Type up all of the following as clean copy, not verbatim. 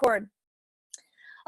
record.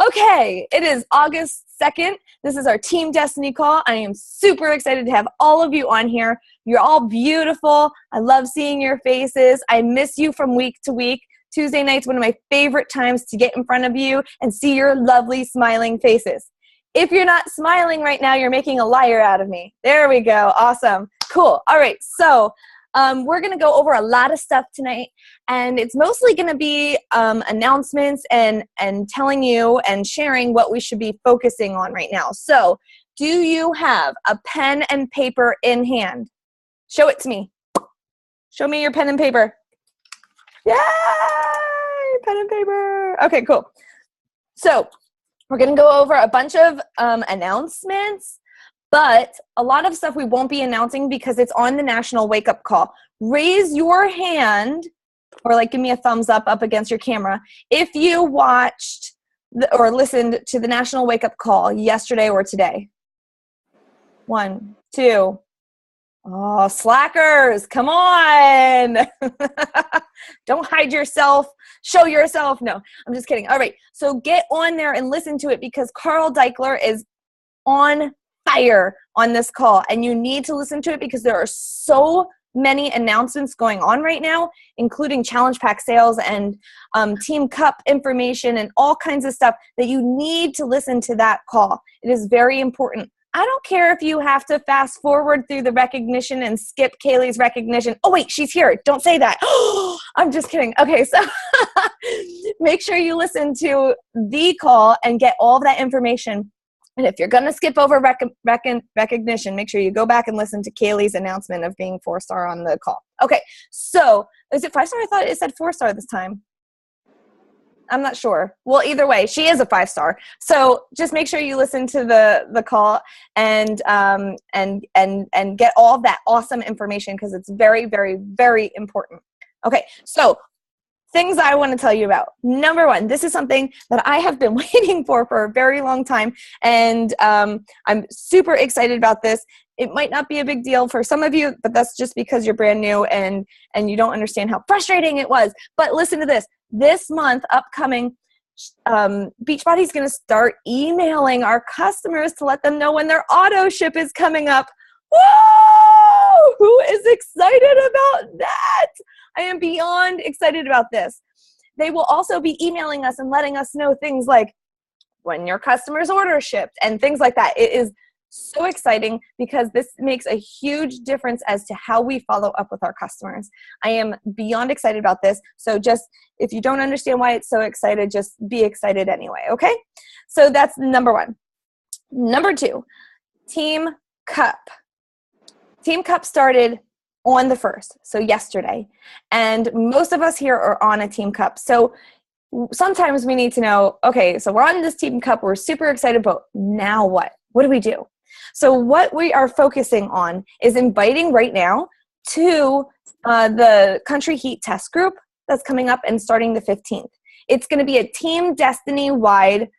Okay, it is August 2nd. This is our Team Destiny call. I am super excited to have all of you on here. You're all beautiful. I love seeing your faces. I miss you from week to week. Tuesday night's one of my favorite times to get in front of you and see your lovely smiling faces. If you're not smiling right now, you're making a liar out of me. There we go. Awesome. Cool. All right. So we're going to go over a lot of stuff tonight, and it's mostly going to be announcements and telling you and sharing what we should be focusing on right now. So do you have a pen and paper in hand? Show it to me. Show me your pen and paper. Yay! Pen and paper. Okay, cool. So we're going to go over a bunch of announcements, but a lot of stuff we won't be announcing because it's on the National Wake Up Call. Raise your hand, or like give me a thumbs up against your camera, if you watched or listened to the National Wake Up Call yesterday or today. 1, 2. Oh, slackers, come on. Don't hide yourself. Show yourself. No, I'm just kidding. All right, so get on there and listen to it because Carl Deichler is on fire on this call, and you need to listen to it because there are so many announcements going on right now, including Challenge Pack sales and Team Cup information and all kinds of stuff that you need to listen to that call. It is very important. I don't care if you have to fast forward through the recognition and skip Kaylee's recognition. Oh, wait, she's here. Don't say that. I'm just kidding. Okay, so make sure you listen to the call and get all of that information. And if you're going to skip over recognition, make sure you go back and listen to Kaylee's announcement of being 4-star on the call. Okay, so is it 5-star? I thought it said 4-star this time. I'm not sure. Well, either way, she is a 5-star. So just make sure you listen to the call and get all that awesome information because it's very, very, very important. Okay, so things I want to tell you about. Number one, this is something that I have been waiting for a very long time, and I'm super excited about this. It might not be a big deal for some of you, but that's just because you're brand new and you don't understand how frustrating it was. But listen to this. This month, upcoming, Beachbody's going to start emailing our customers to let them know when their auto ship is coming up. Whoa! Who is excited about that? I am beyond excited about this. They will also be emailing us and letting us know things like when your customer's order shipped and things like that. It is so exciting because this makes a huge difference as to how we follow up with our customers. I am beyond excited about this. So just, if you don't understand why it's so excited, just be excited anyway, okay? So that's number one. Number two, Team Cup. Team Cup started on the 1st, so yesterday. And most of us here are on a Team Cup. So sometimes we need to know, okay, so we're on this Team Cup, we're super excited, but now what? What do we do? So what we are focusing on is inviting right now to the Country Heat Test Group that's coming up and starting the 15th. It's going to be a Team Destiny-wide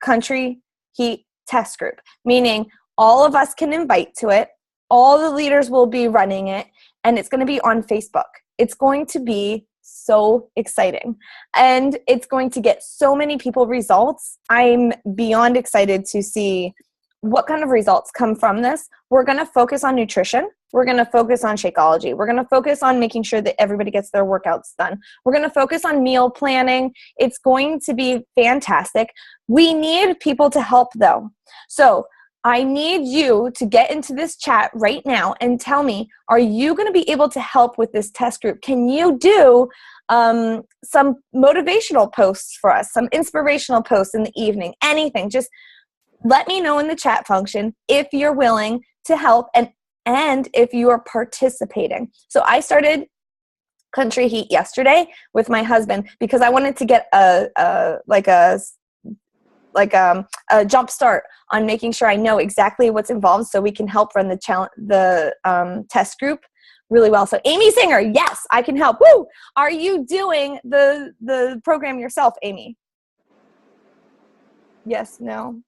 Country Heat Test Group, meaning all of us can invite to it, all the leaders will be running it, and it's going to be on Facebook. It's going to be so exciting, and it's going to get so many people results. I'm beyond excited to see what kind of results come from this. We're going to focus on nutrition. We're going to focus on Shakeology. We're going to focus on making sure that everybody gets their workouts done. We're going to focus on meal planning. It's going to be fantastic. We need people to help though. So I need you to get into this chat right now and tell me, are you going to be able to help with this test group? Can you do some motivational posts for us, some inspirational posts in the evening, anything? Just let me know in the chat function if you're willing to help and if you are participating. So I started Country Heat yesterday with my husband because I wanted to get a jump start on making sure I know exactly what's involved so we can help run the test group really well. So Amy Singer, yes, I can help. Woo! Are you doing the program yourself, Amy? Yes, no?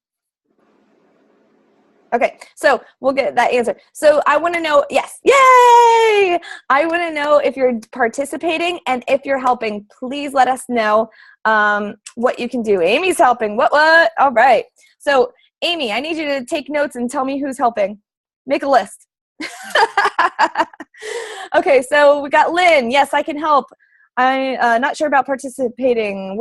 Okay, so we'll get that answer. So I want to know, yes, yay! I want to know if you're participating and if you're helping. Please let us know what you can do. Amy's helping. What? All right. So Amy, I need you to take notes and tell me who's helping. Make a list. Okay, so we got Lynn. Yes, I can help. I'm not sure about participating.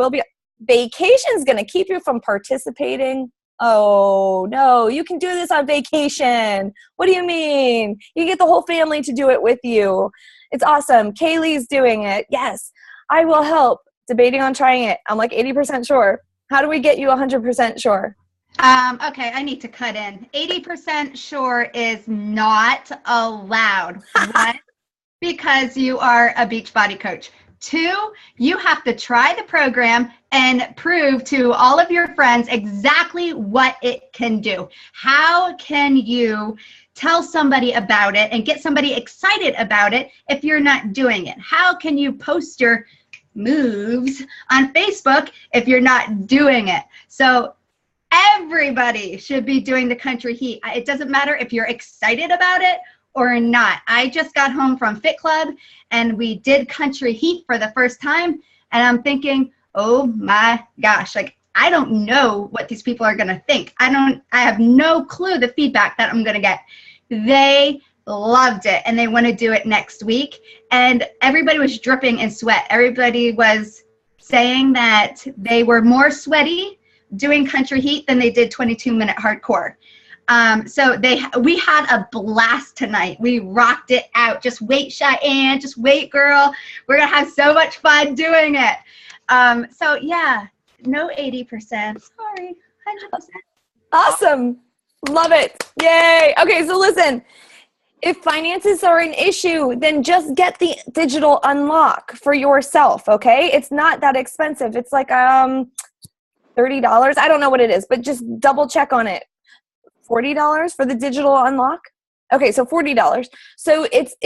Vacation's going to keep you from participating. Oh, no, you can do this on vacation. What do you mean? You get the whole family to do it with you. It's awesome. Kaylee's doing it. Yes, I will help. Debating on trying it. I'm like 80% sure. How do we get you 100% sure? Okay, I need to cut in. 80% sure is not allowed. One, because you are a Beachbody coach. Two, you have to try the program and prove to all of your friends exactly what it can do. How can you tell somebody about it and get somebody excited about it if you're not doing it? How can you post your moves on Facebook if you're not doing it? So everybody should be doing the Country Heat. It doesn't matter if you're excited about it or not. I just got home from Fit Club and we did Country Heat for the first time. And I'm thinking, oh my gosh, like I don't know what these people are gonna think. I have no clue the feedback that I'm gonna get. They loved it and they want to do it next week. And everybody was dripping in sweat. Everybody was saying that they were more sweaty doing Country Heat than they did 22-minute hardcore. So we had a blast tonight. We rocked it out. Just wait, Cheyenne. Just wait, girl. We're going to have so much fun doing it. So, yeah, no 80%. Sorry, 100%. Awesome. Love it. Yay. Okay, so listen. If finances are an issue, then just get the digital unlock for yourself, okay? It's not that expensive. It's like $30. I don't know what it is, but just double check on it. $40 for the digital unlock? Okay, so $40. So it's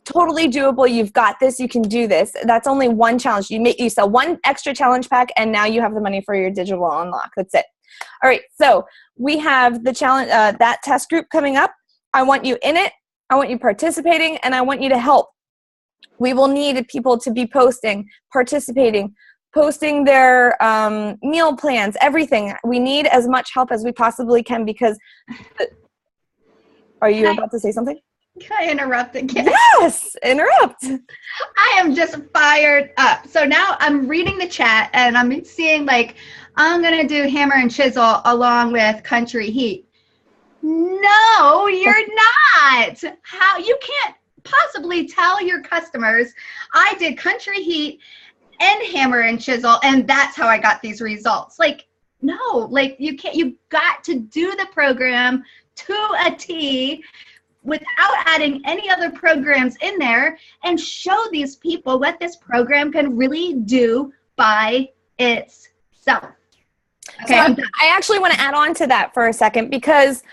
totally doable. You've got this. You can do this. That's only one challenge. You sell one extra challenge pack, and now you have the money for your digital unlock. That's it. All right, so we have the challenge, that test group coming up. I want you in it. I want you participating, and I want you to help. We will need people to be posting, participating, posting their meal plans, everything. We need as much help as we possibly can because are you about to say something? Can I interrupt again? Yes, interrupt. I am just fired up. So now I'm reading the chat and I'm seeing like, I'm going to do hammer and chisel along with Country Heat. No, you're not. How you can't possibly tell your customers I did Country Heat and hammer and chisel and that's how I got these results. Like, no, like you can't, you got to do the program to a T without adding any other programs in there and show these people what this program can really do by itself. Okay. So I actually want to add on to that for a second because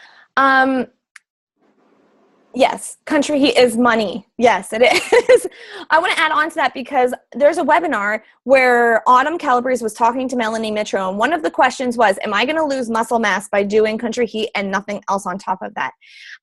yes, Country Heat is money. Yes, it is. I want to add on to that because there's a webinar where Autumn Calabrese was talking to Melanie Mitro, and one of the questions was, am I going to lose muscle mass by doing Country Heat and nothing else on top of that?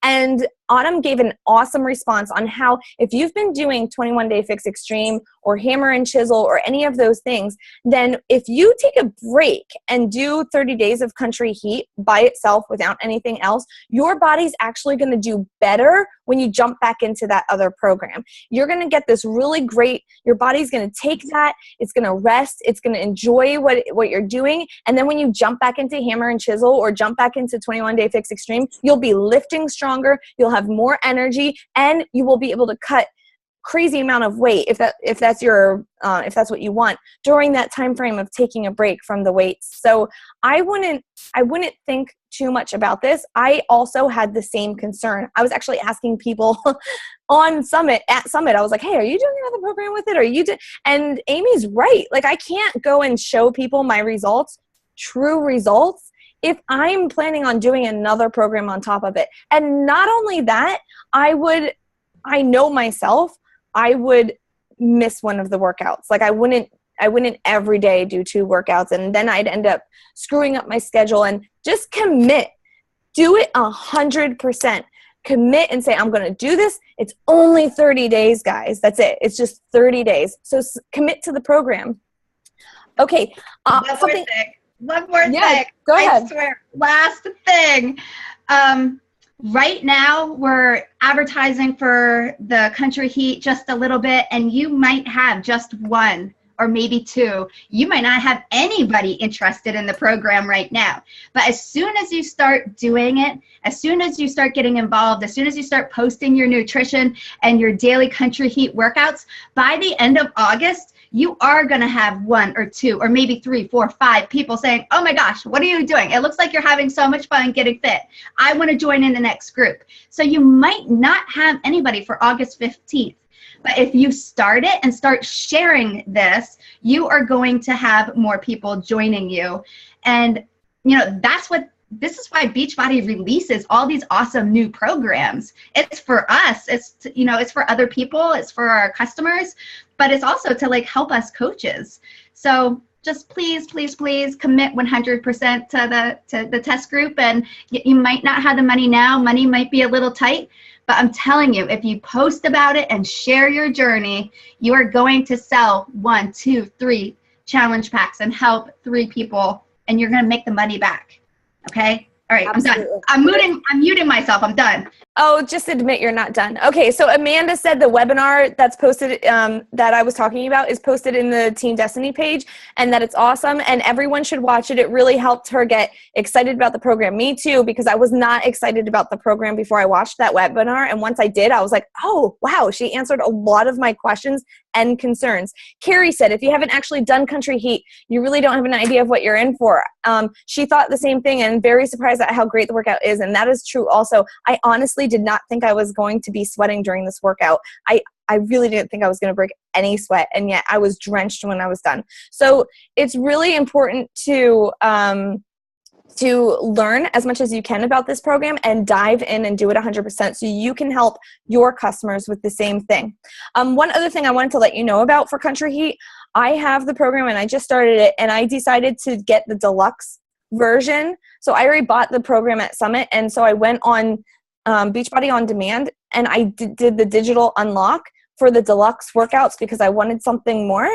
And Autumn gave an awesome response on how if you've been doing 21 Day Fix Extreme or Hammer and Chisel or any of those things, then if you take a break and do 30 days of Country Heat by itself without anything else, your body's actually going to do better when you jump back into that other program. You're going to get this really great, your body's going to take that, it's going to rest, it's going to enjoy what you're doing, and then when you jump back into Hammer and Chisel or jump back into 21 Day Fix Extreme, you'll be lifting stronger, you'll have more energy, and you will be able to cut crazy amount of weight if that's what you want during that time frame of taking a break from the weights. So I wouldn't think too much about this. I also had the same concern. I was actually asking people at Summit, I was like, hey, are you doing another program with it? And Amy's right. Like, I can't go and show people my results, true results, if I'm planning on doing another program on top of it. And not only that, I know myself, I would miss one of the workouts. Like I wouldn't every day do 2 workouts, and then I'd end up screwing up my schedule. And just commit Do it 100%. Commit and say, I'm going to do this. It's only 30 days, guys. That's it. It's just 30 days. So commit to the program. Okay. One more thing. Go ahead. I swear. Last thing. Right now, we're advertising for the Country Heat just a little bit, and you might have just one or maybe two. You might not have anybody interested in the program right now. But as soon as you start doing it, as soon as you start getting involved, as soon as you start posting your nutrition and your daily Country Heat workouts, by the end of August, you are going to have one or two or maybe 3, 4, 5 people saying, oh my gosh, what are you doing? It looks like you're having so much fun getting fit. I want to join in the next group. So you might not have anybody for August 15th. But if you start it and start sharing this, you are going to have more people joining you. And, you know, this is why Beachbody releases all these awesome new programs. It's for us. It's for other people. It's for our customers. But it's also to like help us coaches. So just please, please, please commit 100% to the test group. And you might not have the money now. Money might be a little tight. But I'm telling you, if you post about it and share your journey, you are going to sell 1, 2, 3 challenge packs and help 3 people, and you're going to make the money back. Okay? All right, absolutely. I'm done. I'm muting myself. I'm done. Oh, just admit you're not done. Okay, so Amanda said the webinar that's posted that I was talking about is posted in the Team Destiny page, and that it's awesome, and everyone should watch it. It really helped her get excited about the program. Me too, because I was not excited about the program before I watched that webinar, and once I did, I was like, oh, wow, she answered a lot of my questions and concerns. Carrie said, if you haven't actually done Country Heat, you really don't have an idea of what you're in for. She thought the same thing and very surprised at how great the workout is, and that is true also. I honestly did not think I was going to be sweating during this workout. I really didn't think I was going to break any sweat, and yet I was drenched when I was done. So it's really important to learn as much as you can about this program and dive in and do it 100% so you can help your customers with the same thing. One other thing I wanted to let you know about for Country Heat, I have the program and I just started it, and I decided to get the deluxe version. So I already bought the program at Summit, and so I went on Beachbody On Demand, and I did the digital unlock for the deluxe workouts because I wanted something more,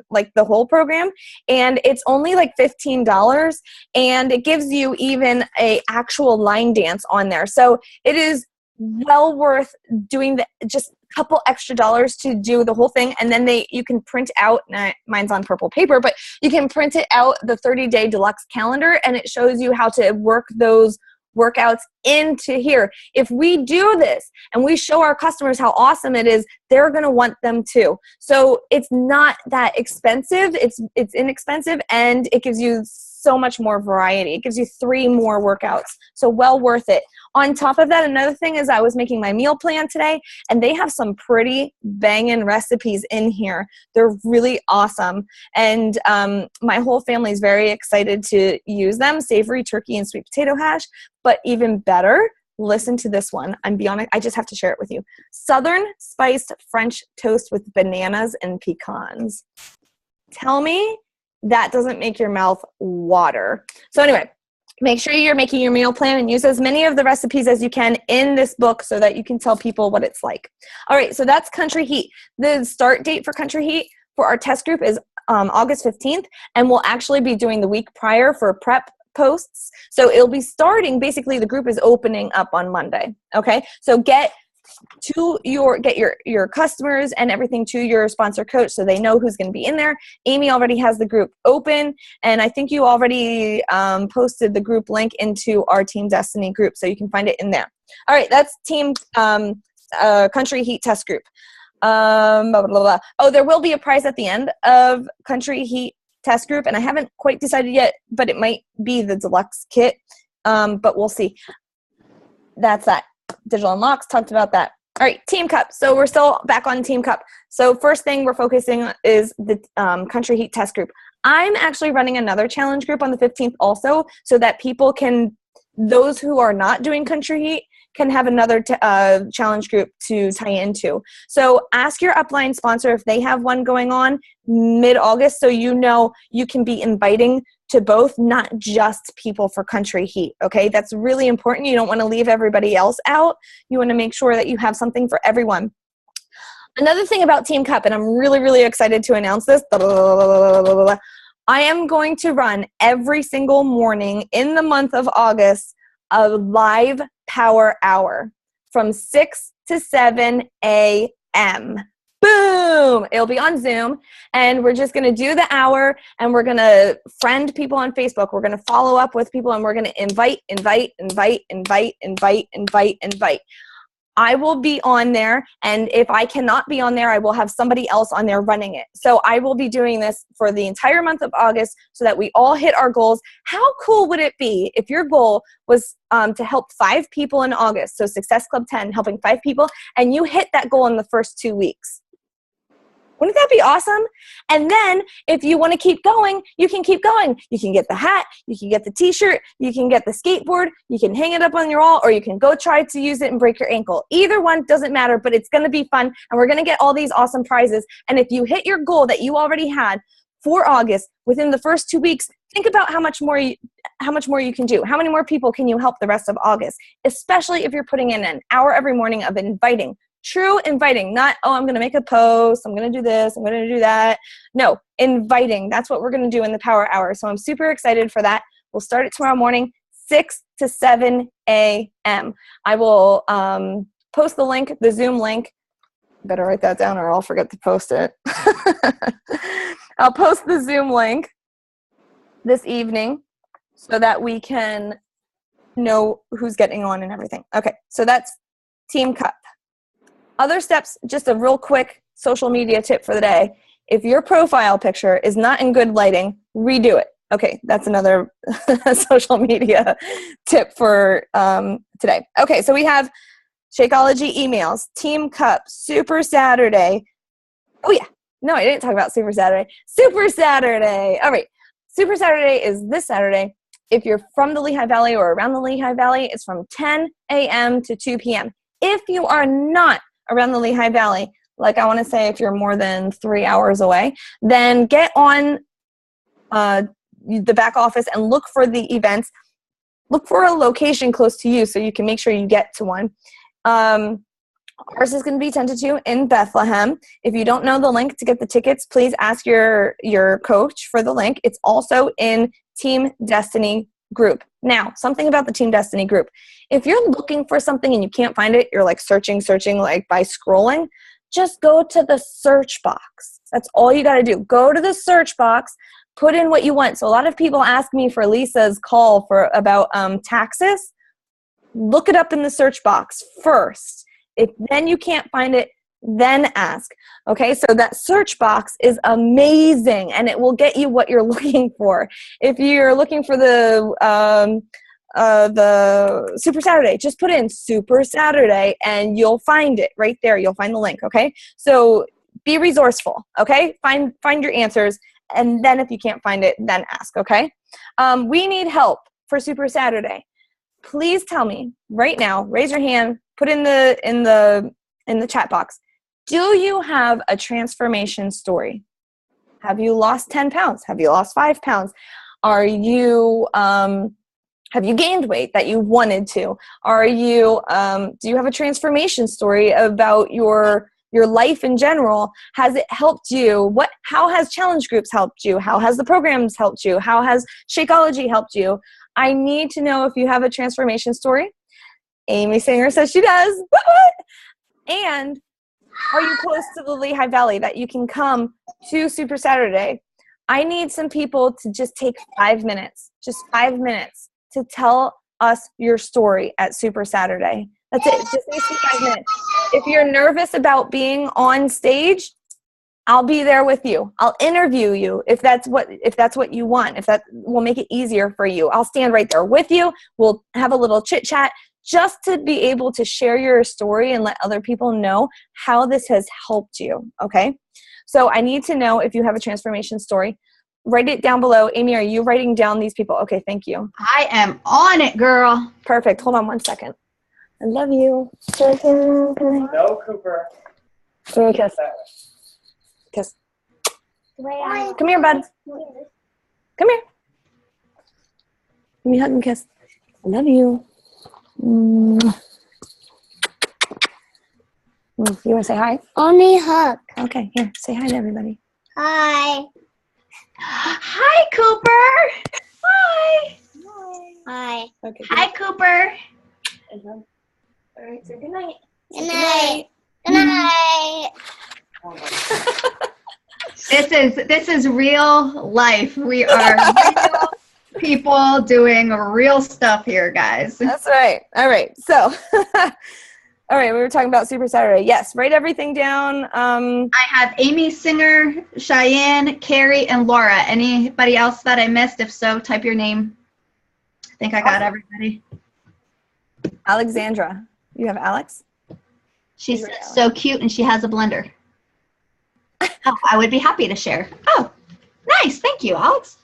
like the whole program. And it's only like $15, and it gives you even a actual line dance on there. So it is well worth doing just a couple extra dollars to do the whole thing. And then you can print out, mine's on purple paper, but you can print it out, the 30-day deluxe calendar, and it shows you how to work those workouts into here. If we do this and we show our customers how awesome it is, they're going to want them too. So it's not that expensive. It's inexpensive, and it gives you so much more variety. It gives you 3 more workouts. So well worth it. On top of that, another thing is I was making my meal plan today, and they have some pretty banging recipes in here. They're really awesome. And my whole family is very excited to use them. Savory turkey and sweet potato hash. But even better, listen to this one. I just have to share it with you. Southern spiced French toast with bananas and pecans. Tell me that doesn't make your mouth water. So anyway, make sure you're making your meal plan and use as many of the recipes as you can in this book so that you can tell people what it's like. All right, so that's Country Heat. The start date for Country Heat for our test group is August 15th, and we'll actually be doing the week prior for prep posts. So it'll be starting, basically the group is opening up on Monday. Okay, so get your customers and everything to your sponsor coach so they know who's going to be in there. Amy already has the group open, and I think you already posted the group link into our Team Destiny group, so you can find it in there. All right, that's Team Country Heat test group. Blah, blah, blah. Oh, there will be a prize at the end of Country Heat test group, and I haven't quite decided yet, but it might be the deluxe kit, but we'll see. That's that. Digital unlocks, talked about that. All right, Team Cup. So we're still back on Team Cup. So first thing we're focusing on is the Country Heat test group. I'm actually running another challenge group on the 15th also, so that people those who are not doing Country Heat can have another challenge group to tie into. So ask your upline sponsor if they have one going on mid-August, so you know you can be inviting to both, not just people for Country Heat, okay? That's really important. You don't want to leave everybody else out. You want to make sure that you have something for everyone. Another thing about Team Cup, and I'm really, really excited to announce this, I am going to run every single morning in the month of August a live power hour from 6 to 7 a.m. Boom! It'll be on Zoom, and we're just going to do the hour, and we're going to friend people on Facebook. We're going to follow up with people, and we're going to invite. I will be on there, and if I cannot be on there, I will have somebody else on there running it. So I will be doing this for the entire month of August so that we all hit our goals. How cool would it be if your goal was to help 5 people in August, so Success Club 10, helping 5 people, and you hit that goal in the first 2 weeks? Wouldn't that be awesome? And then if you want to keep going, you can keep going. You can get the hat, you can get the t-shirt, you can get the skateboard, you can hang it up on your wall, or you can go try to use it and break your ankle. Either one doesn't matter, but it's going to be fun, and we're going to get all these awesome prizes. And if you hit your goal that you already had for August within the first 2 weeks, think about how much more you can do. How many more people can you help the rest of August, especially if you're putting in an hour every morning of inviting. True inviting, not, oh, I'm going to make a post, I'm going to do this, I'm going to do that. No, inviting. That's what we're going to do in the power hour. So I'm super excited for that. We'll start it tomorrow morning, 6 to 7 a.m. I will post the link, the Zoom link. Better write that down or I'll forget to post it. I'll post the Zoom link this evening so that we can know who's getting on and everything. Okay, so that's Team Cup. Other steps, just a real quick social media tip for the day. If your profile picture is not in good lighting, redo it. Okay, that's another social media tip for today. Okay, so we have Shakeology emails, Team Cup, Super Saturday. Oh yeah, no, I didn't talk about Super Saturday. Super Saturday. All right, Super Saturday is this Saturday. If you're from the Lehigh Valley or around the Lehigh Valley, it's from 10 a.m. to 2 p.m. If you are not around the Lehigh Valley, like I want to say if you're more than 3 hours away, then get on the back office and look for the events. Look for a location close to you so you can make sure you get to one. Ours is going to be 10 to 2 in Bethlehem. If you don't know the link to get the tickets, please ask your coach for the link. It's also in Team Destiny group. Now, something about the Team Destiny group. If you're looking for something and you can't find it, you're like searching like by scrolling, just go to the search box. That's all you got to do. Go to the search box, put in what you want. So a lot of people ask me for Lisa's call about taxes. Look it up in the search box first. If then you can't find it, then ask. Okay, so that search box is amazing, and it will get you what you're looking for. If you're looking for the Super Saturday, just put in Super Saturday, and you'll find it right there. You'll find the link. Okay, so be resourceful. Okay, find your answers, and then if you can't find it, then ask. Okay, we need help for Super Saturday. Please tell me right now. Raise your hand. Put in the chat box. Do you have a transformation story? Have you lost 10 pounds? Have you lost 5 pounds? Have you gained weight that you wanted to? Do you have a transformation story about your life in general? Has it helped you? How has challenge groups helped you? How has the programs helped you? How has Shakeology helped you? I need to know if you have a transformation story. Amy Singer says she does. And are you close to the Lehigh Valley that you can come to Super Saturday? I need some people to just take 5 minutes, just 5 minutes to tell us your story at Super Saturday. That's it. Just needs to be 5 minutes. If you're nervous about being on stage, I'll be there with you. I'll interview you if that's what you want, if that will make it easier for you. I'll stand right there with you. We'll have a little chit chat just to be able to share your story and let other people know how this has helped you, okay? So I need to know if you have a transformation story. Write it down below. Amy, are you writing down these people? Okay, thank you. I am on it, girl. Perfect. Hold on one second. I love you. No, Cooper. Give me a kiss. Kiss. Come here, bud. Come here. Give me a hug and kiss. I love you. You want to say hi? Only hug. Okay, here. Say hi to everybody. Hi. Hi, Cooper. Hi. Hi. Okay. Hi, Cooper. All right, so good night. Good night. Good night. This is real life. We are real people doing real stuff here, guys. That's right. All right. So, all right, we were talking about Super Saturday. Yes, write everything down. I have Amy, Singer, Cheyenne, Carrie, and Laura. Anybody else that I missed? If so, type your name. I think I got everybody. Alexandra. You have Alex? She's so cute, and she has a blender. Oh, I would be happy to share. Oh, nice. Thank you, Alex.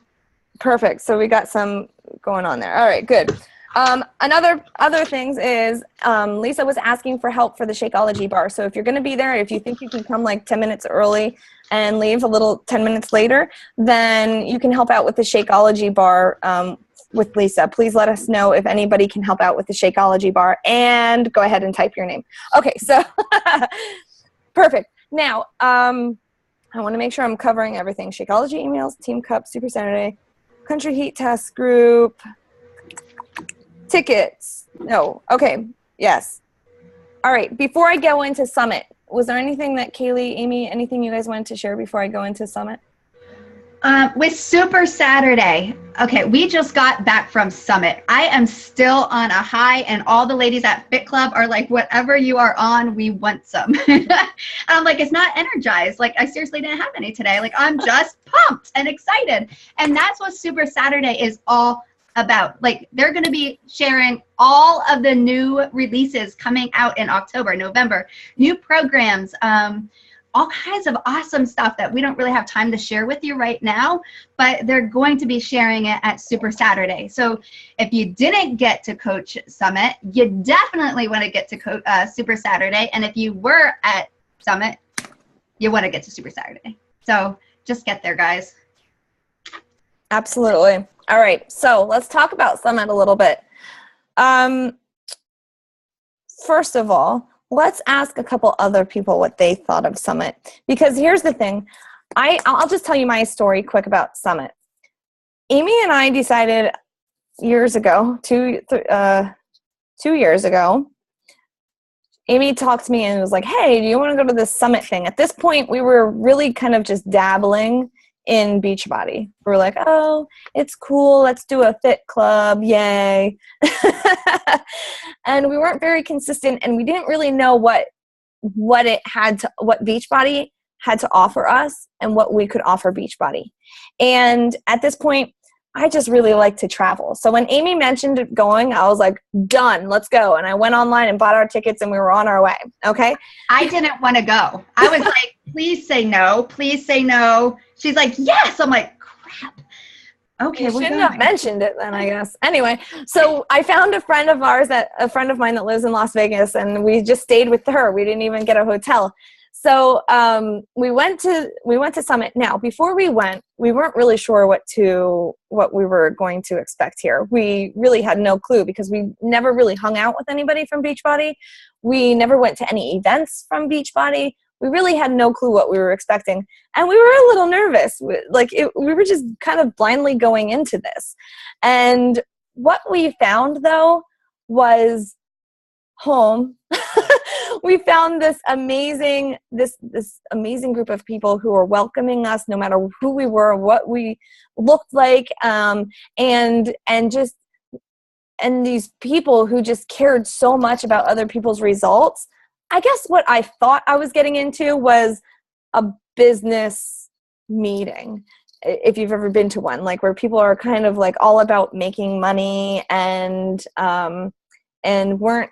Perfect. So we got some going on there. All right, good. Other things is Lisa was asking for help for the Shakeology bar. So if you're going to be there, if you think you can come like 10 minutes early and leave a little 10 minutes later, then you can help out with the Shakeology bar with Lisa. Please let us know if anybody can help out with the Shakeology bar, and go ahead and type your name. Okay, so perfect. Now, I want to make sure I'm covering everything. Shakeology emails, Team Cup, Super Saturday, Country Heat Test Group, tickets. No. Okay. Yes. All right. Before I go into Summit, was there anything that Kaylee, Amy, anything you guys wanted to share before I go into Summit? With Super Saturday, okay, we just got back from Summit. I am still on a high, and all the ladies at Fit Club are like, whatever you are on, we want some. And I'm like, it's not energized. Like, I seriously didn't have any today. Like, I'm just pumped and excited. And that's what Super Saturday is all about. Like, they're going to be sharing all of the new releases coming out in October, November, new programs, all kinds of awesome stuff that we don't really have time to share with you right now, but they're going to be sharing it at Super Saturday. So if you didn't get to Coach Summit, you definitely want to get to Super Saturday. And if you were at Summit, you want to get to Super Saturday. So just get there, guys. Absolutely. All right. So let's talk about Summit a little bit. First of all, let's ask a couple other people what they thought of Summit. Because here's the thing. I'll just tell you my story quick about Summit. Amy and I decided years ago, 2 years ago, Amy talked to me and was like, hey, do you want to go to this Summit thing? At this point, we were really kind of just dabbling in Beachbody. We were like, oh, it's cool. Let's do a fit club. Yay. And we weren't very consistent, and we didn't really know what Beachbody had to offer us and what we could offer Beachbody. And at this point, I just really like to travel. So when Amy mentioned going, I was like, done, let's go. And I went online and bought our tickets, and we were on our way. Okay. I didn't want to go. I was like, please say no. Please say no. She's like, yes. I'm like, crap. Okay. You shouldn't have mentioned it then, I guess. Anyway, so I found a friend of mine that lives in Las Vegas, and we just stayed with her. We didn't even get a hotel. So we went to Summit. Now, before we went, we weren't really sure what we were going to expect here. We really had no clue because we never really hung out with anybody from Beachbody. We never went to any events from Beachbody. We really had no clue what we were expecting. And we were a little nervous. We were just kind of blindly going into this. And what we found, though, was home. We found this amazing group of people who were welcoming us no matter who we were, what we looked like, and these people who just cared so much about other people's results. I guess what I thought I was getting into was a business meeting, if you've ever been to one, like where people are kind of like all about making money and weren't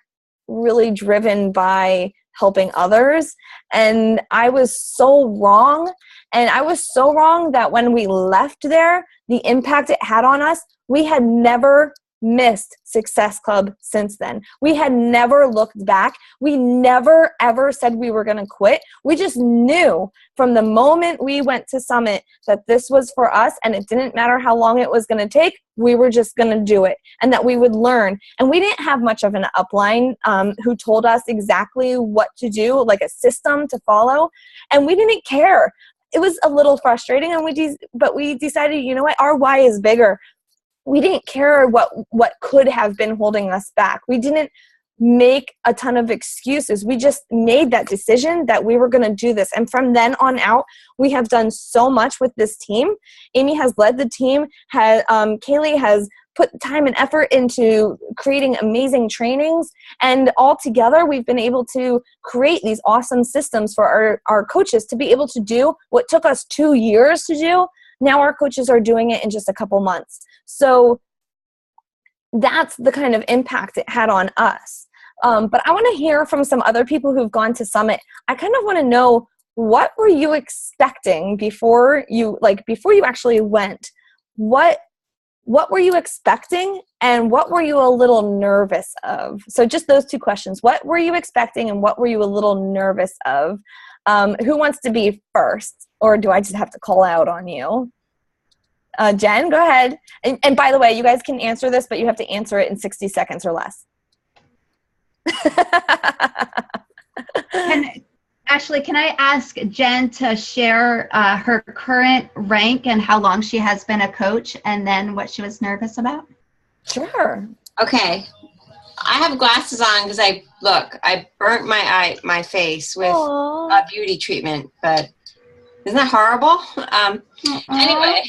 really driven by helping others. And I was so wrong. And I was so wrong that when we left there, the impact it had on us, we had never missed Success Club since then. We had never looked back. We never, ever said we were going to quit. We just knew from the moment we went to Summit that this was for us, and it didn't matter how long it was going to take. We were just going to do it, and that we would learn. And we didn't have much of an upline who told us exactly what to do, like a system to follow, and we didn't care. It was a little frustrating, but we decided, you know what, our why is bigger. We didn't care what could have been holding us back. We didn't make a ton of excuses. We just made that decision that we were going to do this. And from then on out, we have done so much with this team. Amy has led the team. Kaylee has put time and effort into creating amazing trainings. And all together, we've been able to create these awesome systems for our coaches to be able to do what took us 2 years to do. Now our coaches are doing it in just a couple months. So that's the kind of impact it had on us. But I want to hear from some other people who've gone to Summit. I kind of want to know, what were you expecting before you actually went? What were you expecting, and what were you a little nervous of? So just those two questions. What were you expecting, and what were you a little nervous of? Who wants to be first, or do I just have to call out on you? Jen, go ahead. And by the way, you guys can answer this, but you have to answer it in 60 seconds or less. Ashley, can I ask Jen to share her current rank and how long she has been a coach, and then what she was nervous about? Sure. Okay. I have glasses on because I burnt my face with a beauty treatment, but isn't that horrible? Anyway,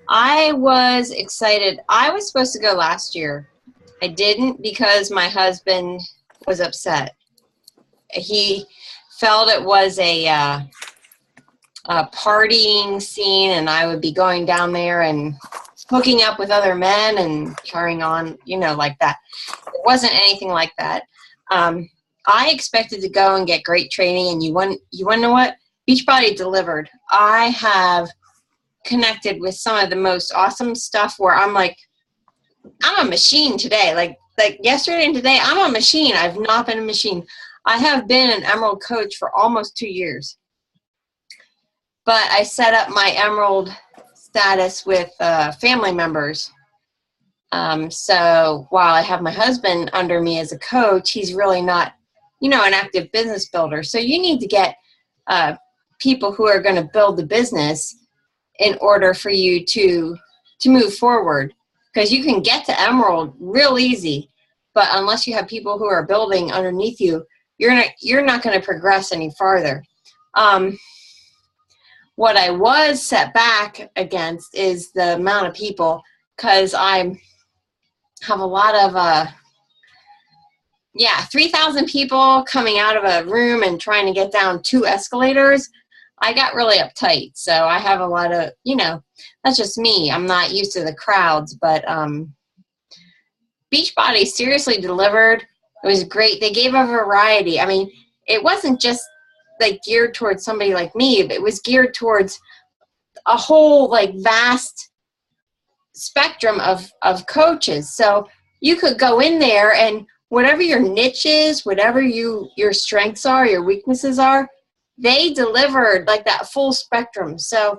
I was excited. I was supposed to go last year. I didn't because my husband was upset. He felt it was a partying scene, and I would be going down there and hooking up with other men and carrying on, like that. It wasn't anything like that. I expected to go and get great training, and you want to know what? Beachbody delivered. I have connected with some of the most awesome stuff where I'm like, I'm a machine today. Like yesterday and today, I'm a machine. I've not been a machine. I have been an Emerald coach for almost 2 years. But I set up my Emerald status with family members. So while I have my husband under me as a coach, he's really not, an active business builder. So you need to get people who are going to build the business in order for you to move forward. Because you can get to Emerald real easy, but unless you have people who are building underneath you, you're not going to progress any farther. What I was set back against is the amount of people, because I have a lot of 3,000 people coming out of a room and trying to get down 2 escalators. I got really uptight, so I have a lot of, that's just me. I'm not used to the crowds, but Beachbody seriously delivered. It was great. They gave a variety. I mean, it wasn't just geared towards somebody like me, but it was geared towards a whole vast spectrum of coaches. So you could go in there, and whatever your niche is, whatever your strengths are, your weaknesses are, they delivered that full spectrum. So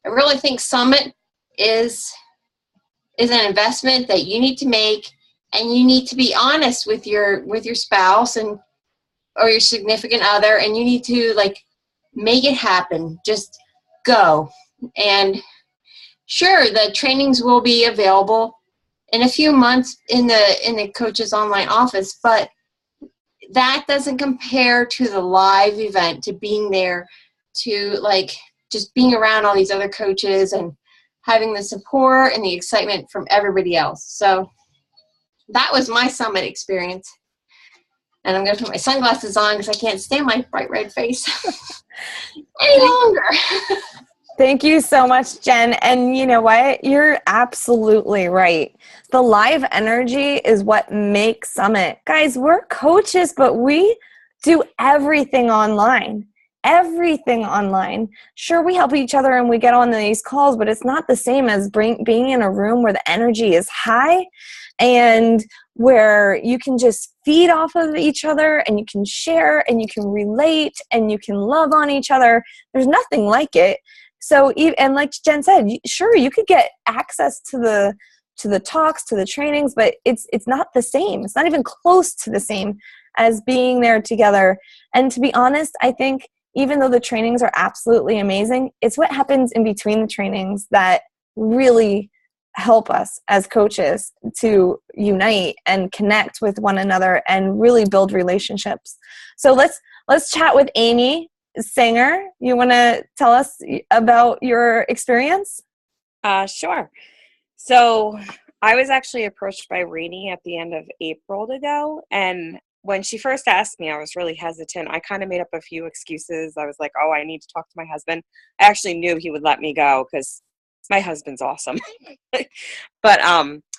I really think Summit is an investment that you need to make, and you need to be honest with your spouse or your significant other, and you need to make it happen. Just go. And sure, the trainings will be available in a few months in the coach's online office, but that doesn't compare to the live event, to being there, to just being around all these other coaches and having the support and the excitement from everybody else. So that was my Summit experience. And I'm going to put my sunglasses on because I can't stand my bright red face any longer. Thank you so much, Jen. And you know what? You're absolutely right. The live energy is what makes Summit. Guys, we're coaches, but we do everything online. everything online. Sure, we help each other and we get on these calls, but it's not the same as being in a room where the energy is high and where you can just feed off of each other and you can share and you can relate and you can love on each other. There's nothing like it. So, and like Jen said, sure, you could get access to the talks, to the trainings, but it's not the same. It's not even close to the same as being there together. And to be honest, I think even though the trainings are absolutely amazing, it's what happens in between the trainings that really help us as coaches to unite and connect with one another and really build relationships. So let's chat with Amy Sanger. You want to tell us about your experience? Sure. So I was actually approached by Rainey at the end of April to go, and when she first asked me, I was really hesitant. I kind of made up a few excuses. I was like, oh, I need to talk to my husband. I actually knew he would let me go because my husband's awesome. But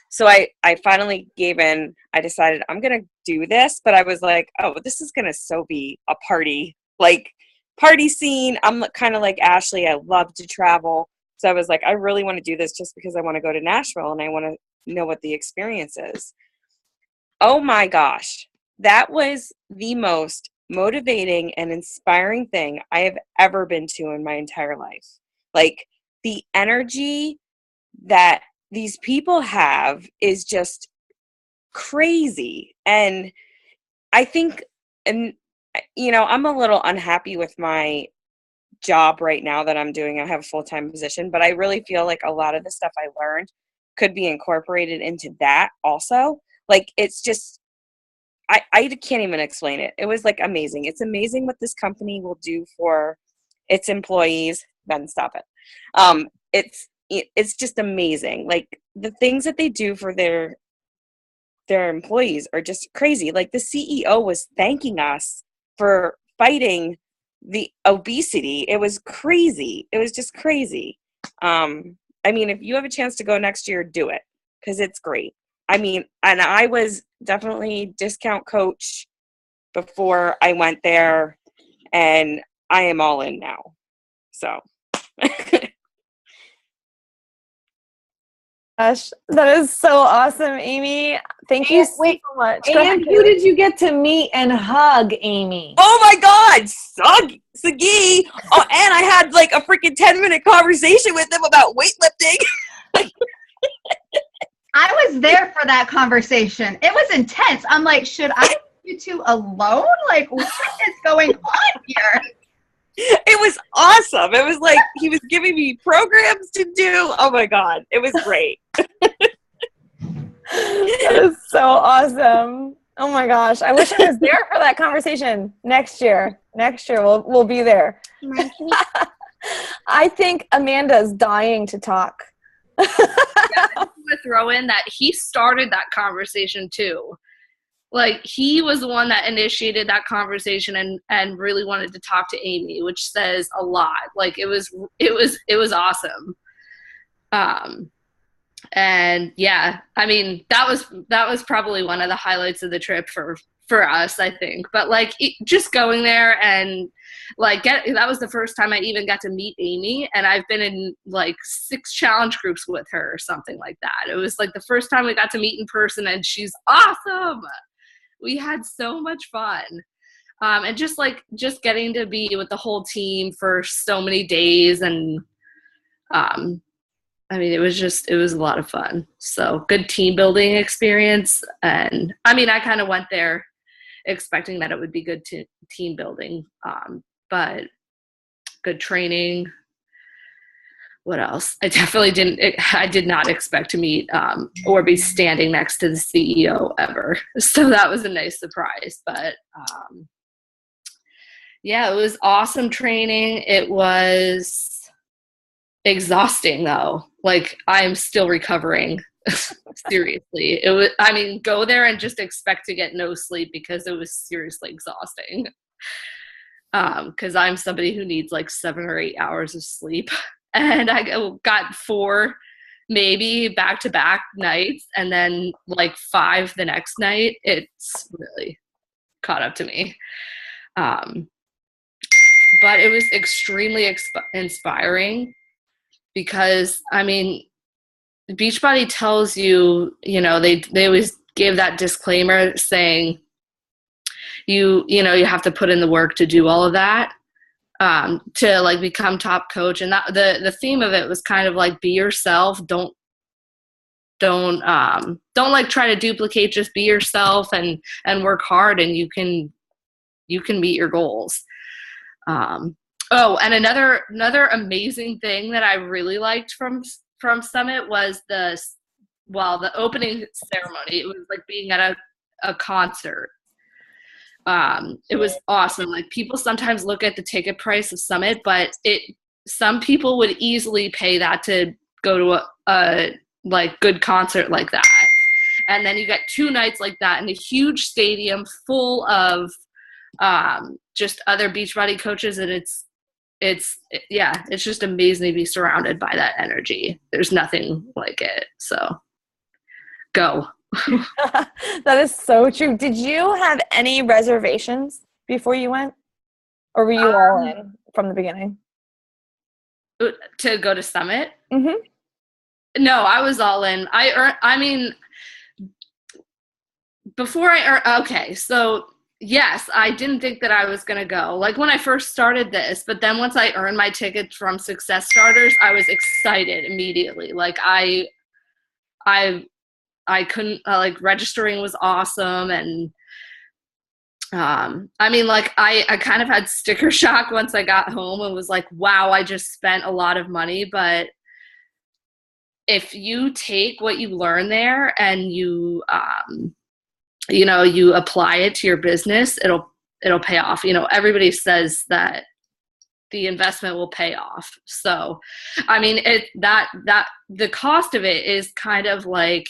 so I finally gave in. I decided I'm going to do this, but I was like, oh, this is going to so be a party scene. I'm kind of like Ashley. I love to travel. So I was like, I really want to do this just because I want to go to Nashville and I want to know what the experience is. Oh my gosh. That was the most motivating and inspiring thing I have ever been to in my entire life. Like, the energy that these people have is just crazy. And I think, and I'm a little unhappy with my job right now that I'm doing. I have a full-time position, but I really feel like a lot of the stuff I learned could be incorporated into that also. Like, it's just, I can't even explain it. It was like amazing. It's amazing what this company will do for its employees. Then stop it. It's just amazing. Like, the things that they do for their employees are just crazy. Like, the CEO was thanking us for fighting the obesity. It was crazy. It was just crazy. I mean, if you have a chance to go next year, do it because it's great. I mean, and I was definitely discount coach before I went there, and I am all in now. So. Gosh, that is so awesome, Amy. Thank you so much. And who did you get to meet and hug, Amy? Oh my God, Sagi. Oh, and I had like a freaking 10-minute conversation with him about weightlifting. I was there for that conversation. It was intense. I'm like, should I leave you two alone? Like, what is going on here? It was awesome. It was like he was giving me programs to do. Oh my God, it was great. That is so awesome. Oh my gosh, I wish I was there for that conversation next year. Next year we'll be there. I think Amanda's dying to talk. Yeah, I just want to throw in that he started that conversation too. Like, he was the one that initiated that conversation and really wanted to talk to Amy, which says a lot. Like, it was awesome. And yeah, I mean, that was probably one of the highlights of the trip for us, I think. But like, just going there and like that was the first time I even got to meet Amy, and I've been in like 6 challenge groups with her or something like that. It was like the first time we got to meet in person, and she's awesome. We had so much fun. And just getting to be with the whole team for so many days. And I mean, it was a lot of fun. So good team building experience. And I mean, I kind of went there expecting that it would be good team building, but good training. What else? I definitely I did not expect to meet or be standing next to the CEO ever. So that was a nice surprise. But yeah, it was awesome training. It was exhausting though. Like, I'm still recovering. Seriously. Go there and just expect to get no sleep because it was seriously exhausting. Because I'm somebody who needs like 7 or 8 hours of sleep. And I got 4 maybe back-to-back nights, and then like 5 the next night. It's really caught up to me. but it was extremely inspiring because, I mean, Beachbody tells you, you know, they always give that disclaimer saying you have to put in the work to do all of that, to like become top coach. And that the theme of it was kind of like, be yourself. Don't like try to duplicate, just be yourself and work hard, and you can meet your goals. Oh, and another amazing thing that I really liked from Summit was the opening ceremony. It was like being at a concert. It was awesome. Like, people sometimes look at the ticket price of Summit, but some people would easily pay that to go to a like good concert like that. And then you get 2 nights like that in a huge stadium full of just other Beachbody coaches, and it's just amazing to be surrounded by that energy. There's nothing like it. So go. That is so true. Did you have any reservations before you went, or were you all in from the beginning to go to Summit? Mm-hmm. No, I was all in. Okay, so yes, I didn't think that I was going to go, like, when I first started this, but then once I earned my tickets from Success Starters, I was excited immediately. Like, I couldn't, like, registering was awesome. And I kind of had sticker shock once I got home and was like, wow, I just spent a lot of money. But if you take what you learn there and you apply it to your business, it'll pay off. You know, everybody says that the investment will pay off. So, I mean, the cost of it is kind of like,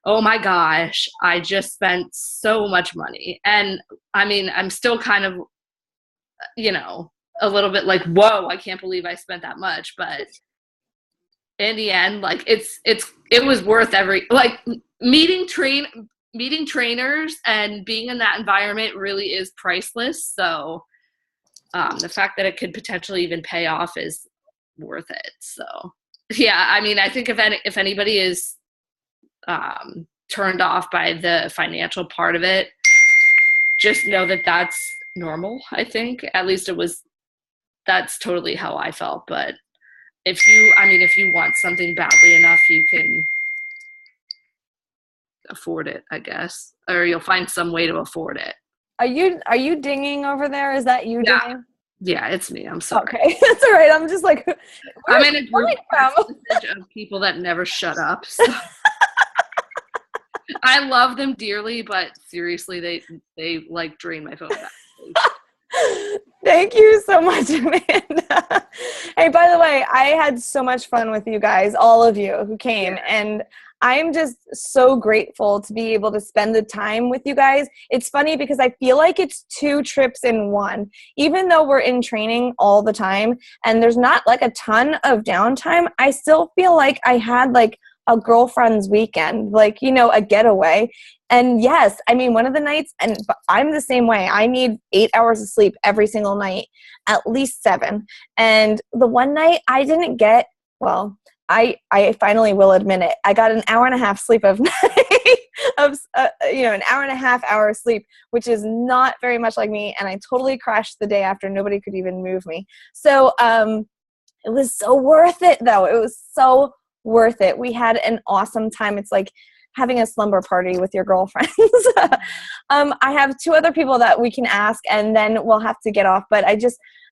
oh my gosh, I just spent so much money. And I mean, I'm still kind of, a little bit like, whoa, I can't believe I spent that much. But in the end, like, it was worth meeting trainers and being in that environment really is priceless. So the fact that it could potentially even pay off is worth it. So yeah, I mean, I think if anybody is turned off by the financial part of it, just know that that's normal. I think at least that's totally how I felt. But if you want something badly enough, you can afford it, I guess, or you'll find some way to afford it. Are you dinging over there? Is that you dinging? Yeah, it's me. I'm sorry. Okay, that's all right. I'm just like, I'm in a group of people that never shut up. So. I love them dearly, but seriously, they like drain my phone back. Thank you so much, Amanda. Hey, by the way, I had so much fun with you guys, all of you who came, and I'm just so grateful to be able to spend the time with you guys. It's funny because I feel like it's 2 trips in one, even though we're in training all the time and there's not like a ton of downtime. I still feel like I had like a girlfriend's weekend, like, a getaway. And yes, I mean, one of the nights, and I'm the same way, I need 8 hours of sleep every single night, at least 7. And the one night I didn't get, well, I finally will admit it, I got an hour and a half sleep of night, an hour and a half hour sleep, which is not very much like me. And I totally crashed the day after. Nobody could even move me. So it was so worth it, though. It was so worth it. We had an awesome time. It's like having a slumber party with your girlfriends. I have 2 other people that we can ask, and then we'll have to get off. But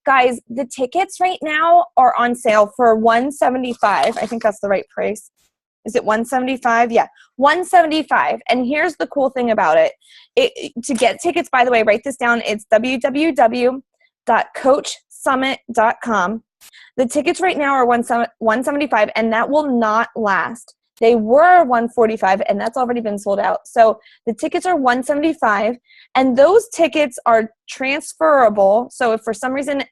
guys, the tickets right now are on sale for $175. I think that's the right price. Is it $175? Yeah, $175. And here's the cool thing about it. To get tickets, by the way, write this down. It's www.coachsummit.com. The tickets right now are $175, and that will not last. They were $145, and that's already been sold out. So the tickets are $175, and those tickets are transferable. So if for some reason,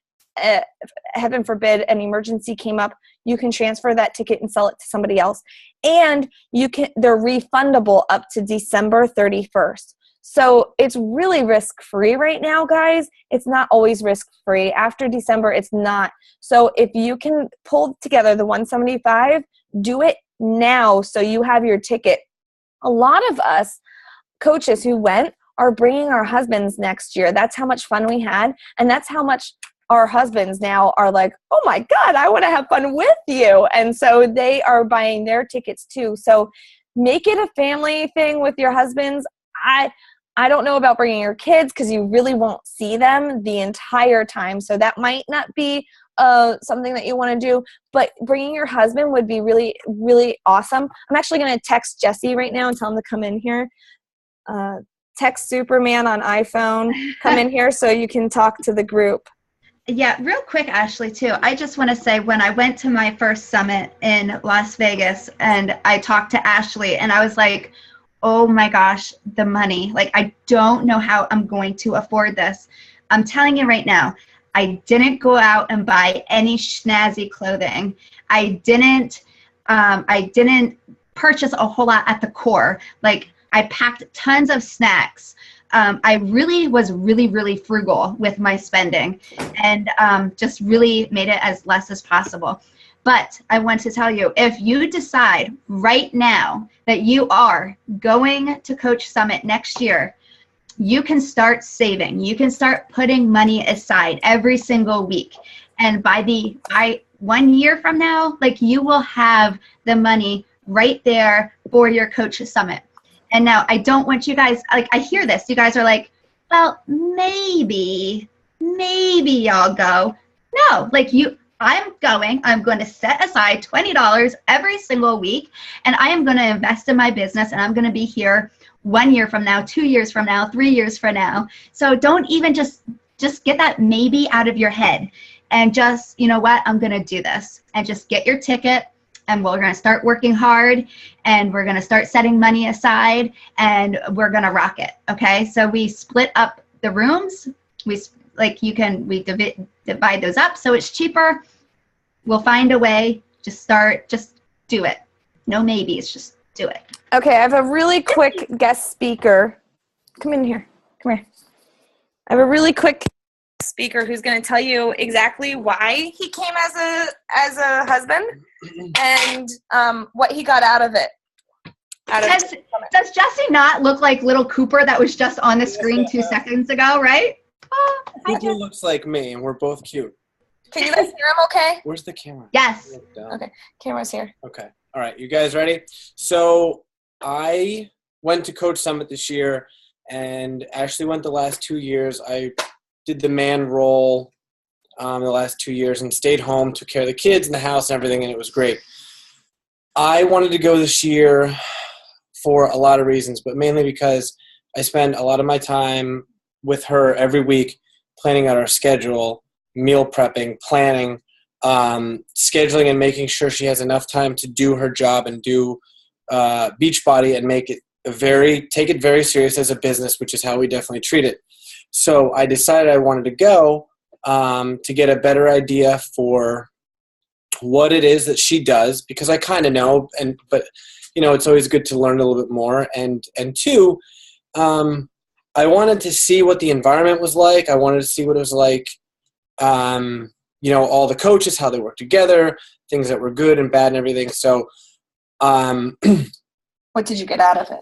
heaven forbid, an emergency came up, you can transfer that ticket and sell it to somebody else. And they're refundable up to December 31st. So it's really risk-free right now, guys. It's not always risk-free. After December, it's not. So if you can pull together the 175, do it now so you have your ticket. A lot of us coaches who went are bringing our husbands next year. That's how much fun we had. And that's how much our husbands now are like, oh my God, I want to have fun with you. And so they are buying their tickets too. So make it a family thing with your husbands. I don't know about bringing your kids because you really won't see them the entire time. So that might not be something that you want to do, but bringing your husband would be really, really awesome. I'm actually going to text Jesse right now and tell him to come in here. Text Superman on iPhone, come in here so you can talk to the group. Yeah, real quick, Ashley, too. I just want to say when I went to my first summit in Las Vegas and I talked to Ashley and I was like, oh my gosh, the money. Like, I don't know how I'm going to afford this. I'm telling you right now, I didn't go out and buy any snazzy clothing. I didn't purchase a whole lot at the core. Like, I packed tons of snacks. I really was really frugal with my spending and just really made it as less as possible. But I want to tell you, if you decide right now that you are going to Coach Summit next year, you can start saving. You can start putting money aside every single week. And by 1 year from now, like, you will have the money right there for your Coach Summit. And now I don't want you guys, like, I hear this. You guys are like, well, maybe y'all go. No, like, I'm going to set aside $20 every single week, and I am going to invest in my business, and I'm going to be here 1 year from now, 2 years from now, 3 years from now. So don't even just get that maybe out of your head and just, you know what, I'm going to do this, and just get your ticket. And we're going to start working hard, and we're going to start setting money aside, and we're going to rock it. Okay. So we split up the rooms. We divide those up so it's cheaper. We'll find a way. Just do it. No maybes, just do it. Okay. I have a really quick guest speaker. Come in here. Come here. I have a really quick speaker who's going to tell you exactly why he came as a husband and what he got out of it. Does Jesse not look like little Cooper that was just on the screen 2 seconds ago, right? Oh, Cooper looks like me, and we're both cute. Can you guys hear him okay? Where's the camera? Yes. Okay, camera's here. Okay. All right, you guys ready? So I went to Coach Summit this year, and Ashley went the last 2 years. I did the man role the last 2 years and stayed home, took care of the kids and the house and everything, and it was great. I wanted to go this year for a lot of reasons, but mainly because I spend a lot of my time with her every week planning out our schedule, meal prepping, planning, scheduling, and making sure she has enough time to do her job and do Beachbody and take it very serious as a business, which is how we definitely treat it. So I decided I wanted to go to get a better idea for what it is that she does, because I kind of know, but you know, it's always good to learn a little bit more. And two, I wanted to see what the environment was like. I wanted to see what it was like, you know, all the coaches, how they work together, things that were good and bad and everything. So what did you get out of it?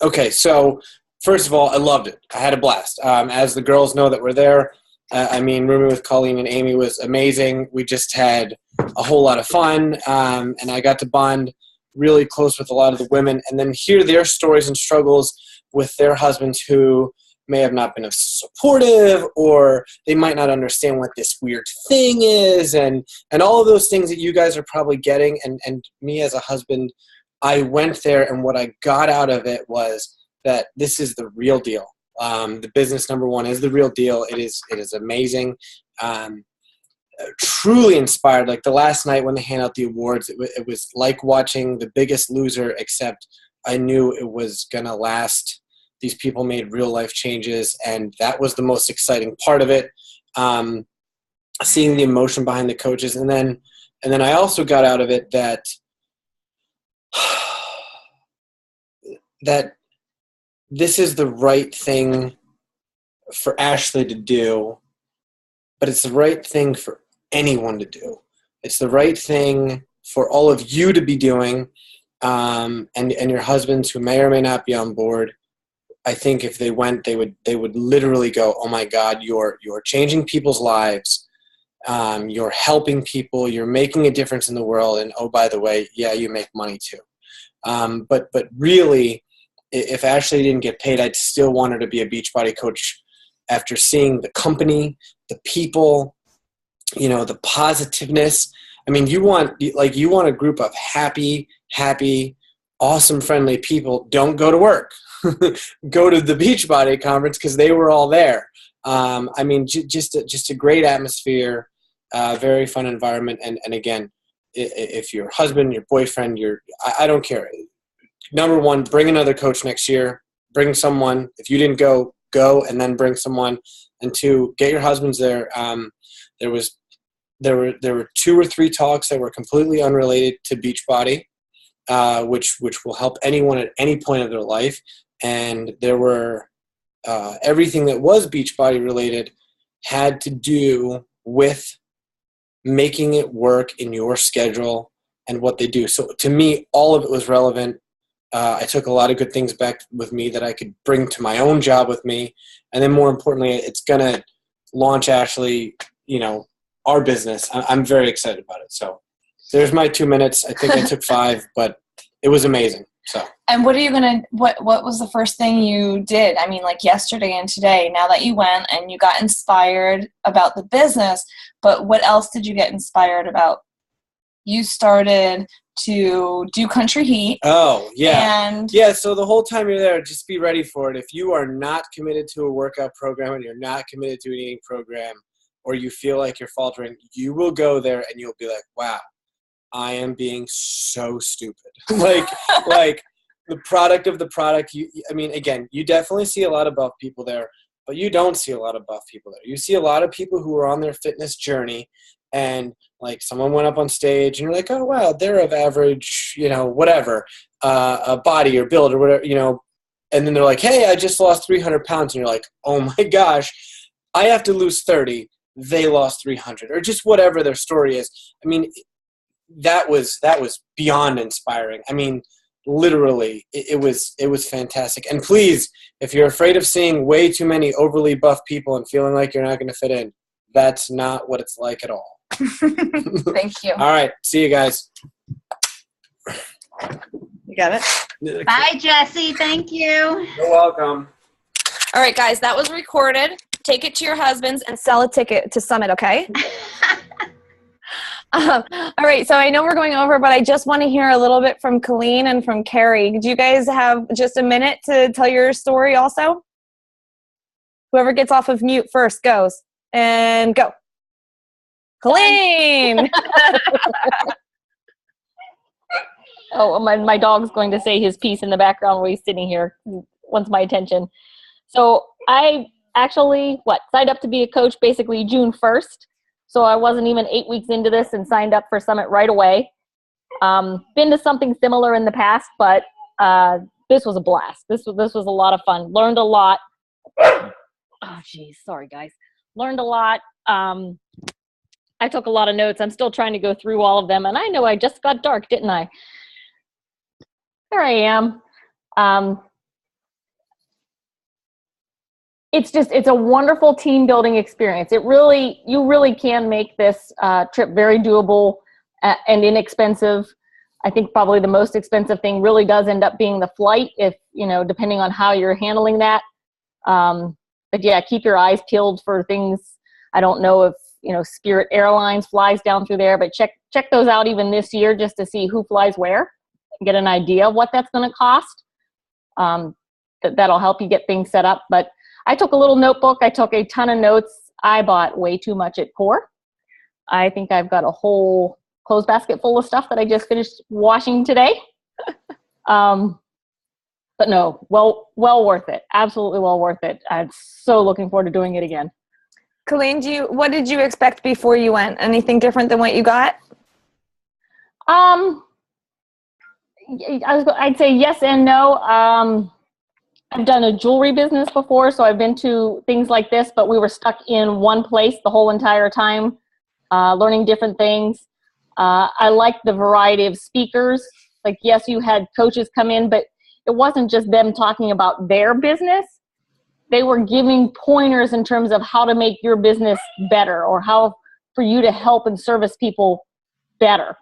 Okay, so first of all, I loved it. I had a blast. As the girls know that were there, rooming with Colleen and Amy was amazing. We just had a whole lot of fun, and I got to bond really close with a lot of the women and then hear their stories and struggles with their husbands who may have not been as supportive, or they might not understand what this weird thing is, and all of those things that you guys are probably getting. And me as a husband, I went there, and what I got out of it was that this is the real deal. The business number one is the real deal. It is amazing. Truly inspired. Like the last night when they hand out the awards, it was like watching The Biggest Loser, except I knew it was going to last. These people made real life changes, and that was the most exciting part of it. Seeing the emotion behind the coaches. And then I also got out of it that this is the right thing for Ashley to do, but it's the right thing for anyone to do. It's the right thing for all of you to be doing, and your husbands who may or may not be on board. I think if they went, they would literally go, oh my God, you're changing people's lives. You're helping people. You're making a difference in the world. And oh, by the way, yeah, you make money too. But really, if Ashley didn't get paid, I'd still want her to be a Beachbody coach after seeing the company, the people, the positiveness. I mean, you want a group of happy, awesome, friendly people. Don't go to work. Go to the Beachbody conference because they were all there. I mean, just a great atmosphere, very fun environment. And again, if your husband, your boyfriend, I don't care. Number one, bring another coach next year. Bring someone. If you didn't go, and then bring someone. And two, get your husbands there. There were 2 or 3 talks that were completely unrelated to Beachbody, which will help anyone at any point of their life. And there were everything that was Beachbody related had to do with making it work in your schedule and what they do. So to me, all of it was relevant. I took a lot of good things back with me that I could bring to my own job with me. And then more importantly, it's going to launch Ashley, our business. I'm very excited about it. So there's my 2 minutes. I think I took 5, but it was amazing. So. And what was the first thing you did? I mean, like yesterday and today, now that you went and you got inspired about the business, but what else did you get inspired about? You started to do Country Heat. Oh, yeah. And yeah, so the whole time you're there, just be ready for it. If you are not committed to a workout program and you're not committed to an eating program, or you feel like you're faltering, you will go there and you'll be like, wow, I am being so stupid. like the product of the product. Again, you definitely see a lot of buff people there, but you don't see a lot of buff people there. You see a lot of people who are on their fitness journey, and like someone went up on stage and you're like, oh, wow, they're of average, whatever, a body or build or whatever, and then they're like, hey, I just lost 300 pounds. And you're like, oh my gosh, I have to lose 30. They lost 300, or just whatever their story is. I mean, that was beyond inspiring. I mean, literally, it was fantastic. And please, if you're afraid of seeing way too many overly buff people and feeling like you're not going to fit in, that's not what it's like at all. Thank you. All right. See you guys. You got it? Bye, Jesse. Thank you. You're welcome. All right, guys, that was recorded. Take it to your husbands and sell a ticket to Summit, okay? All right, so I know we're going over, but I just want to hear a little bit from Colleen and from Carrie. Do you guys have just a minute to tell your story also? Whoever gets off of mute first goes. And go. Colleen! Oh, my dog's going to say his piece in the background while he's sitting here. He wants my attention. So I actually, signed up to be a coach basically June 1st. So I wasn't even 8 weeks into this and signed up for Summit right away. Been to something similar in the past, but this was a blast. This was a lot of fun. Learned a lot. Oh, geez. Sorry, guys. Learned a lot. I took a lot of notes. I'm still trying to go through all of them. And I know I just got dark, didn't I? There I am. It's a wonderful team building experience. You really can make this trip very doable and inexpensive. I think probably the most expensive thing really does end up being the flight, if, depending on how you're handling that. But yeah, keep your eyes peeled for things. I don't know if, Spirit Airlines flies down through there, but check those out even this year just to see who flies where and get an idea of what that's going to cost. That'll help you get things set up. But I took a little notebook. I took a ton of notes. I bought way too much at Core. I think I've got a whole clothes basket full of stuff that I just finished washing today. But no, well worth it. Absolutely well worth it. I'm so looking forward to doing it again. Colleen, what did you expect before you went? Anything different than what you got? I'd say yes and no. I've done a jewelry business before, so I've been to things like this, but we were stuck in one place the whole entire time, learning different things. I like the variety of speakers. Like, yes, you had coaches come in, but it wasn't just them talking about their business. They were giving pointers in terms of how to make your business better, or how for you to help and service people better.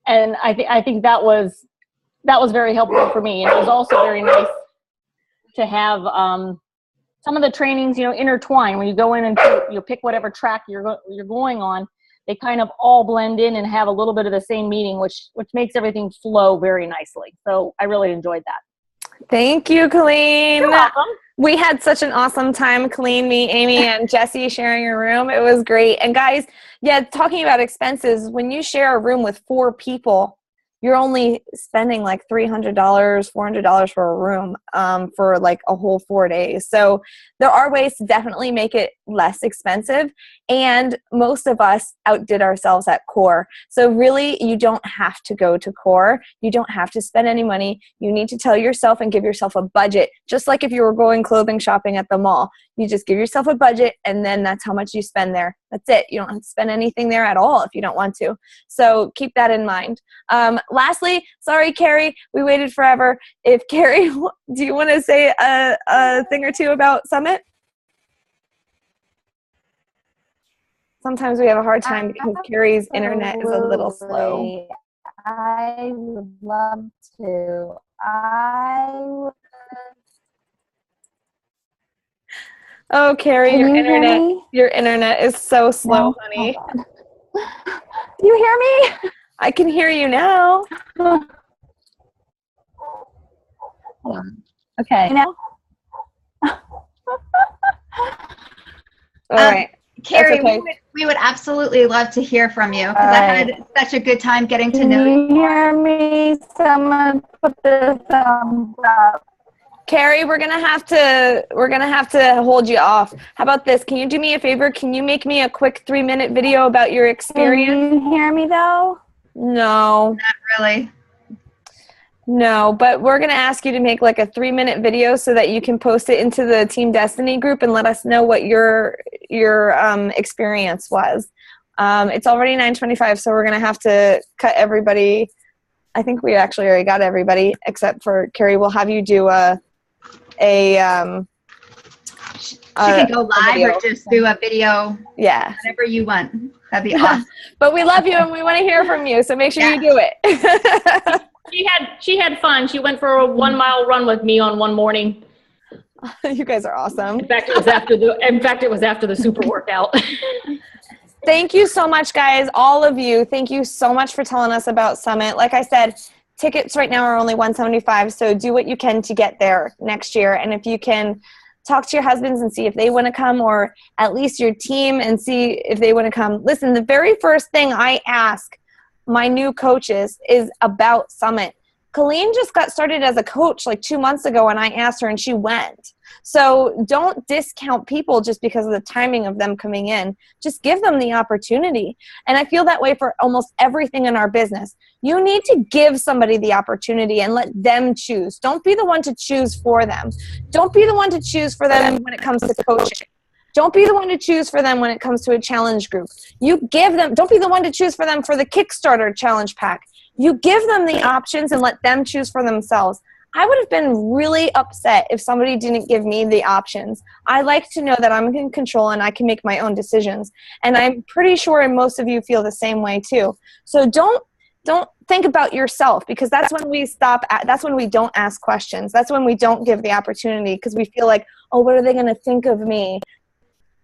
And I think that was very helpful for me. And it was also very nice to have some of the trainings, intertwine. When you go in and you pick whatever track you're going on, they kind of all blend in and have a little bit of the same meaning, which makes everything flow very nicely. So I really enjoyed that. Thank you, Colleen. You're welcome. We had such an awesome time, Colleen, me, Amy, and Jesse sharing a room. It was great. And guys, talking about expenses, when you share a room with 4 people, you're only spending like $300, $400 for a room for like a whole 4 days. So there are ways to definitely make it less expensive. And most of us outdid ourselves at CORE. So really, you don't have to go to CORE. You don't have to spend any money. You need to tell yourself and give yourself a budget. Just like if you were going clothing shopping at the mall, you just give yourself a budget, and then that's how much you spend there. That's it. You don't have to spend anything there at all if you don't want to. So keep that in mind. Lastly, sorry, Carrie, we waited forever. If Carrie, do you want to say a thing or two about Summit? Sometimes we have a hard time because Carrie's internet is a little slow. I would love to. Oh, Carrie, your internet is so slow, honey. Do you hear me? I can hear you now. Okay. All right. Carrie, okay. we would absolutely love to hear from you, because I had such a good time getting to know you. Can you hear me? Someone put the thumbs up. Carrie, we're gonna have to hold you off. How about this? Can you do me a favor? Can you make me a quick 3-minute video about your experience? Can you hear me though? No. Not really. No, but we're going to ask you to make like a 3-minute video so that you can post it into the Team Destiny group and let us know what your experience was. It's already 9:25, so we're going to have to cut everybody. I think we actually already got everybody except for Carrie. We'll have you do she can go live or just do a video. Yeah. Whatever you want. That'd be awesome. But we love you and we want to hear from you, so make sure you do it. She had fun. She went for a 1-mile run with me on one morning. You guys are awesome. In fact, it was after the super workout. Thank you so much, guys. All of you. Thank you so much for telling us about Summit. Like I said, tickets right now are only $175, so do what you can to get there next year. And if you can talk to your husbands and see if they want to come, or at least your team and see if they want to come. Listen, the very first thing I ask my new coaches is about Summit. Colleen just got started as a coach like 2 months ago, and I asked her and she went. So don't discount people just because of the timing of them coming in. Just give them the opportunity. And I feel that way for almost everything in our business. You need to give somebody the opportunity and let them choose. Don't be the one to choose for them. Don't be the one to choose for them when it comes to coaching. Don't be the one to choose for them when it comes to a challenge group. You give them, don't be the one to choose for them for the Kickstarter challenge pack. You give them the options and let them choose for themselves. I would have been really upset if somebody didn't give me the options. I like to know that I'm in control and I can make my own decisions. And I'm pretty sure most of you feel the same way too. So don't think about yourself, because that's when we that's when we don't ask questions. That's when we don't give the opportunity, because we feel like, oh, what are they going to think of me?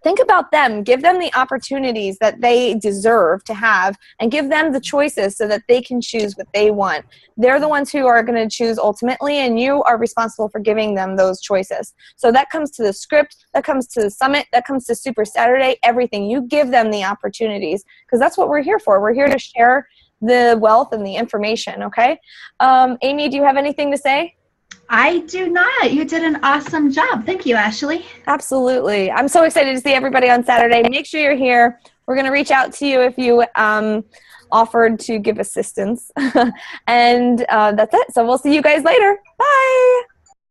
Think about them. Give them the opportunities that they deserve to have, and give them the choices so that they can choose what they want. They're the ones who are going to choose ultimately, and you are responsible for giving them those choices. So that comes to the script, that comes to the summit, that comes to Super Saturday, everything. You give them the opportunities, because that's what we're here for. We're here to share the wealth and the information, okay? Amy, do you have anything to say? I do not. You did an awesome job. Thank you, Ashley. Absolutely. I'm so excited to see everybody on Saturday. Make sure you're here. We're going to reach out to you if you offered to give assistance. And that's it. So we'll see you guys later. Bye.